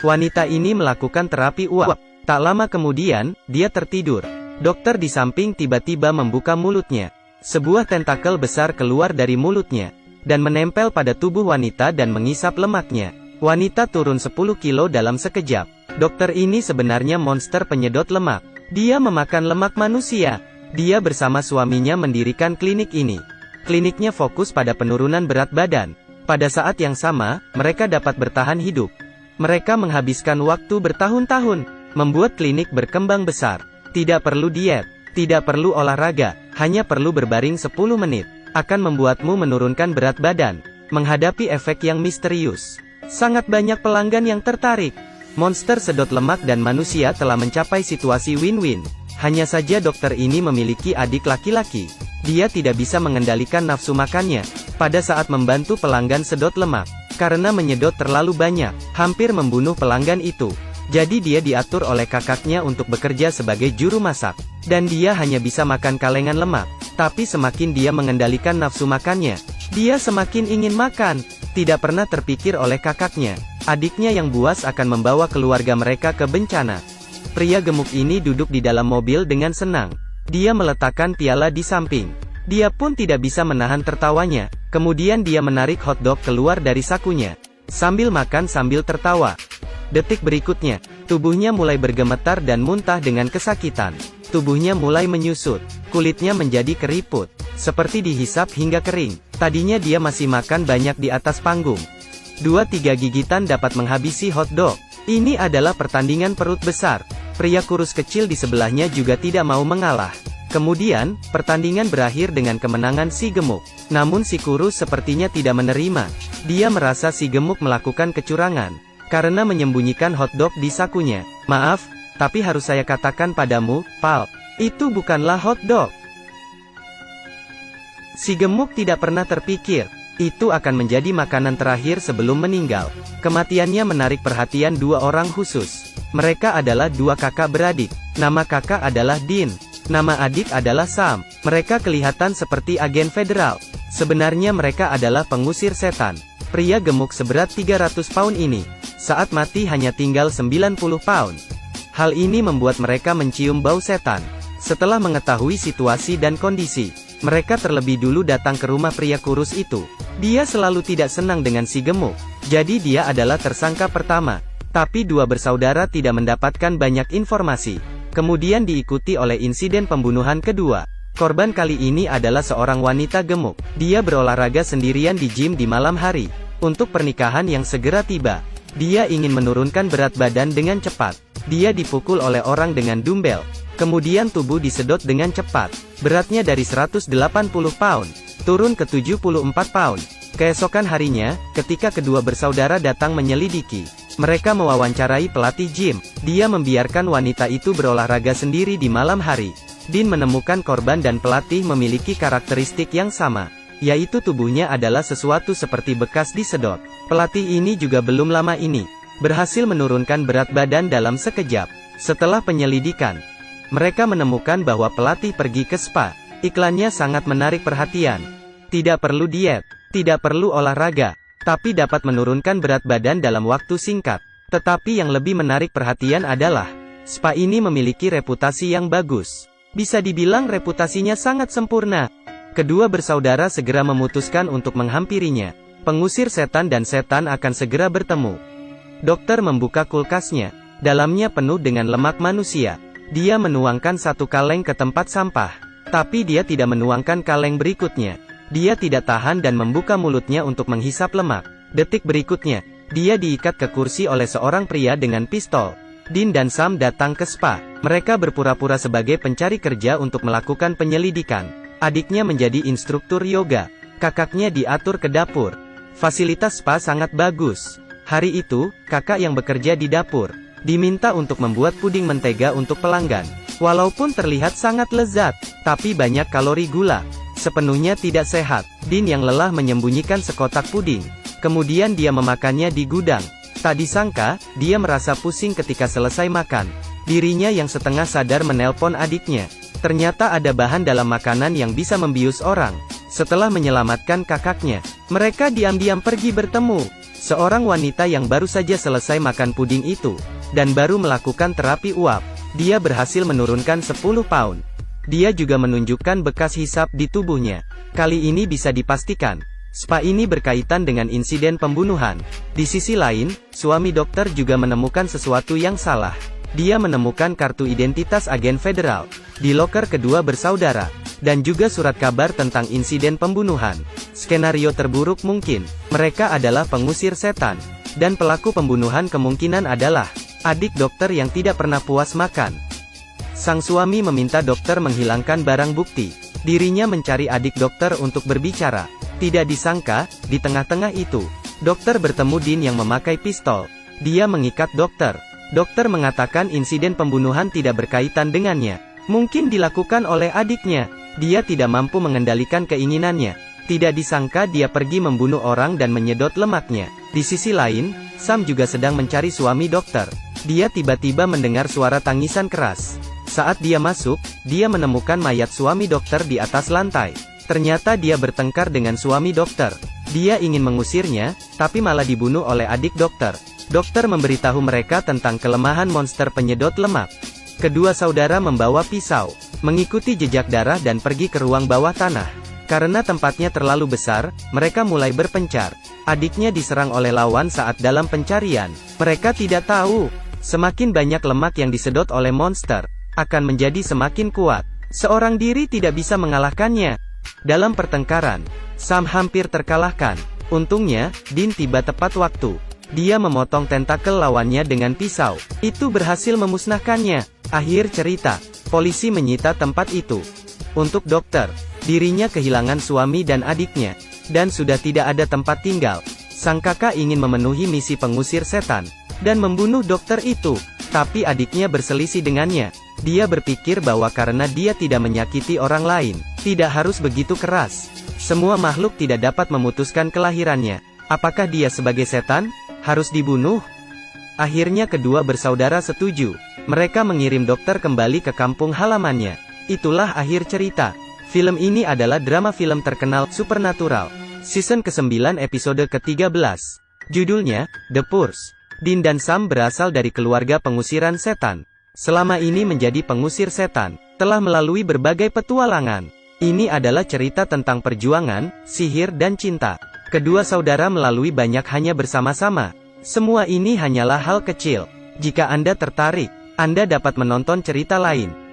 Wanita ini melakukan terapi uap. Tak lama kemudian, dia tertidur. Dokter di samping tiba-tiba membuka mulutnya. Sebuah tentakel besar keluar dari mulutnya, dan menempel pada tubuh wanita dan mengisap lemaknya. Wanita turun 10 kilo dalam sekejap. Dokter ini sebenarnya monster penyedot lemak. Dia memakan lemak manusia. Dia bersama suaminya mendirikan klinik ini. Kliniknya fokus pada penurunan berat badan. Pada saat yang sama, mereka dapat bertahan hidup. Mereka menghabiskan waktu bertahun-tahun, membuat klinik berkembang besar. Tidak perlu diet, tidak perlu olahraga, hanya perlu berbaring 10 menit. Akan membuatmu menurunkan berat badan. Menghadapi efek yang misterius. Sangat banyak pelanggan yang tertarik. Monster sedot lemak dan manusia telah mencapai situasi win-win. Hanya saja dokter ini memiliki adik laki-laki. Dia tidak bisa mengendalikan nafsu makannya pada saat membantu pelanggan sedot lemak. Karena menyedot terlalu banyak, hampir membunuh pelanggan itu. Jadi dia diatur oleh kakaknya untuk bekerja sebagai juru masak. Dan dia hanya bisa makan kalengan lemak. Tapi semakin dia mengendalikan nafsu makannya, dia semakin ingin makan. Tidak pernah terpikir oleh kakaknya, adiknya yang buas akan membawa keluarga mereka ke bencana. Pria gemuk ini duduk di dalam mobil dengan senang. Dia meletakkan piala di samping. Dia pun tidak bisa menahan tertawanya. Kemudian dia menarik hotdog keluar dari sakunya. Sambil makan sambil tertawa. Detik berikutnya, tubuhnya mulai bergemetar dan muntah dengan kesakitan. Tubuhnya mulai menyusut. Kulitnya menjadi keriput. Seperti dihisap hingga kering. Tadinya dia masih makan banyak di atas panggung. 2-3 gigitan dapat menghabisi hotdog. Ini adalah pertandingan perut besar. Pria kurus kecil di sebelahnya juga tidak mau mengalah. Kemudian, pertandingan berakhir dengan kemenangan si gemuk. Namun si kurus sepertinya tidak menerima. Dia merasa si gemuk melakukan kecurangan. Karena menyembunyikan hotdog di sakunya. Maaf, tapi harus saya katakan padamu, Pal. Itu bukanlah hotdog. Si gemuk tidak pernah terpikir, itu akan menjadi makanan terakhir sebelum meninggal. Kematiannya menarik perhatian dua orang khusus. Mereka adalah dua kakak beradik. Nama kakak adalah Dean. Nama adik adalah Sam. Mereka kelihatan seperti agen federal. Sebenarnya mereka adalah pengusir setan. Pria gemuk seberat 300 pound ini, saat mati hanya tinggal 90 pound. Hal ini membuat mereka mencium bau setan. Setelah mengetahui situasi dan kondisi, mereka terlebih dulu datang ke rumah pria kurus itu. Dia selalu tidak senang dengan si gemuk. Jadi dia adalah tersangka pertama. Tapi dua bersaudara tidak mendapatkan banyak informasi. Kemudian diikuti oleh insiden pembunuhan kedua. Korban kali ini adalah seorang wanita gemuk. Dia berolahraga sendirian di gym di malam hari. Untuk pernikahan yang segera tiba. Dia ingin menurunkan berat badan dengan cepat. Dia dipukul oleh orang dengan dumbbell. Kemudian tubuh disedot dengan cepat. Beratnya dari 180 pound, turun ke 74 pound. Keesokan harinya, ketika kedua bersaudara datang menyelidiki, mereka mewawancarai pelatih gym. Dia membiarkan wanita itu berolahraga sendiri di malam hari. Dean menemukan korban dan pelatih memiliki karakteristik yang sama, yaitu tubuhnya adalah sesuatu seperti bekas disedot. Pelatih ini juga belum lama ini berhasil menurunkan berat badan dalam sekejap. Setelah penyelidikan, mereka menemukan bahwa pelatih pergi ke spa. Iklannya sangat menarik perhatian. Tidak perlu diet, tidak perlu olahraga, tapi dapat menurunkan berat badan dalam waktu singkat. Tetapi yang lebih menarik perhatian adalah, spa ini memiliki reputasi yang bagus. Bisa dibilang reputasinya sangat sempurna. Kedua bersaudara segera memutuskan untuk menghampirinya. Pengusir setan dan setan akan segera bertemu. Dokter membuka kulkasnya. Dalamnya penuh dengan lemak manusia. Dia menuangkan satu kaleng ke tempat sampah. Tapi dia tidak menuangkan kaleng berikutnya. Dia tidak tahan dan membuka mulutnya untuk menghisap lemak. Detik berikutnya, dia diikat ke kursi oleh seorang pria dengan pistol. Dean dan Sam datang ke spa. Mereka berpura-pura sebagai pencari kerja untuk melakukan penyelidikan. Adiknya menjadi instruktur yoga. Kakaknya diatur ke dapur. Fasilitas spa sangat bagus. Hari itu, kakak yang bekerja di dapur diminta untuk membuat puding mentega untuk pelanggan. Walaupun terlihat sangat lezat, tapi banyak kalori gula. Sepenuhnya tidak sehat. Dean yang lelah menyembunyikan sekotak puding. Kemudian dia memakannya di gudang. Tak disangka, dia merasa pusing ketika selesai makan. Dirinya yang setengah sadar menelpon adiknya. Ternyata ada bahan dalam makanan yang bisa membius orang. Setelah menyelamatkan kakaknya, mereka diam-diam pergi bertemu. Seorang wanita yang baru saja selesai makan puding itu, dan baru melakukan terapi uap. Dia berhasil menurunkan 10 pound. Dia juga menunjukkan bekas hisap di tubuhnya. Kali ini bisa dipastikan, spa ini berkaitan dengan insiden pembunuhan. Di sisi lain, suami dokter juga menemukan sesuatu yang salah. Dia menemukan kartu identitas agen federal di loker kedua bersaudara, dan juga surat kabar tentang insiden pembunuhan. Skenario terburuk mungkin, mereka adalah pengusir setan, dan pelaku pembunuhan kemungkinan adalah adik dokter yang tidak pernah puas makan. Sang suami meminta dokter menghilangkan barang bukti. Dirinya mencari adik dokter untuk berbicara. Tidak disangka, di tengah-tengah itu, dokter bertemu Dean yang memakai pistol. Dia mengikat dokter. Dokter mengatakan insiden pembunuhan tidak berkaitan dengannya. Mungkin dilakukan oleh adiknya. Dia tidak mampu mengendalikan keinginannya. Tidak disangka dia pergi membunuh orang dan menyedot lemaknya. Di sisi lain, Sam juga sedang mencari suami dokter. Dia tiba-tiba mendengar suara tangisan keras. Saat dia masuk, dia menemukan mayat suami dokter di atas lantai. Ternyata dia bertengkar dengan suami dokter. Dia ingin mengusirnya, tapi malah dibunuh oleh adik dokter. Dokter memberitahu mereka tentang kelemahan monster penyedot lemak. Kedua saudara membawa pisau, mengikuti jejak darah dan pergi ke ruang bawah tanah. Karena tempatnya terlalu besar, mereka mulai berpencar. Adiknya diserang oleh lawan saat dalam pencarian. Mereka tidak tahu, semakin banyak lemak yang disedot oleh monster, akan menjadi semakin kuat. Seorang diri tidak bisa mengalahkannya. Dalam pertengkaran, Sam hampir terkalahkan. Untungnya, Dean tiba tepat waktu. Dia memotong tentakel lawannya dengan pisau. Itu berhasil memusnahkannya. Akhir cerita, polisi menyita tempat itu. Untuk dokter, dirinya kehilangan suami dan adiknya, dan sudah tidak ada tempat tinggal. Sang kakak ingin memenuhi misi pengusir setan, dan membunuh dokter itu. Tapi adiknya berselisih dengannya. Dia berpikir bahwa karena dia tidak menyakiti orang lain, tidak harus begitu keras. Semua makhluk tidak dapat memutuskan kelahirannya. Apakah dia sebagai setan harus dibunuh? Akhirnya kedua bersaudara setuju. Mereka mengirim dokter kembali ke kampung halamannya. Itulah akhir cerita. Film ini adalah drama film terkenal, Supernatural. Season ke-9 episode ke-13. Judulnya, The Purge. Dean dan Sam berasal dari keluarga pengusiran setan. Selama ini menjadi pengusir setan, telah melalui berbagai petualangan. Ini adalah cerita tentang perjuangan, sihir dan cinta. Kedua saudara melalui banyak hanya bersama-sama. Semua ini hanyalah hal kecil. Jika Anda tertarik, Anda dapat menonton cerita lain.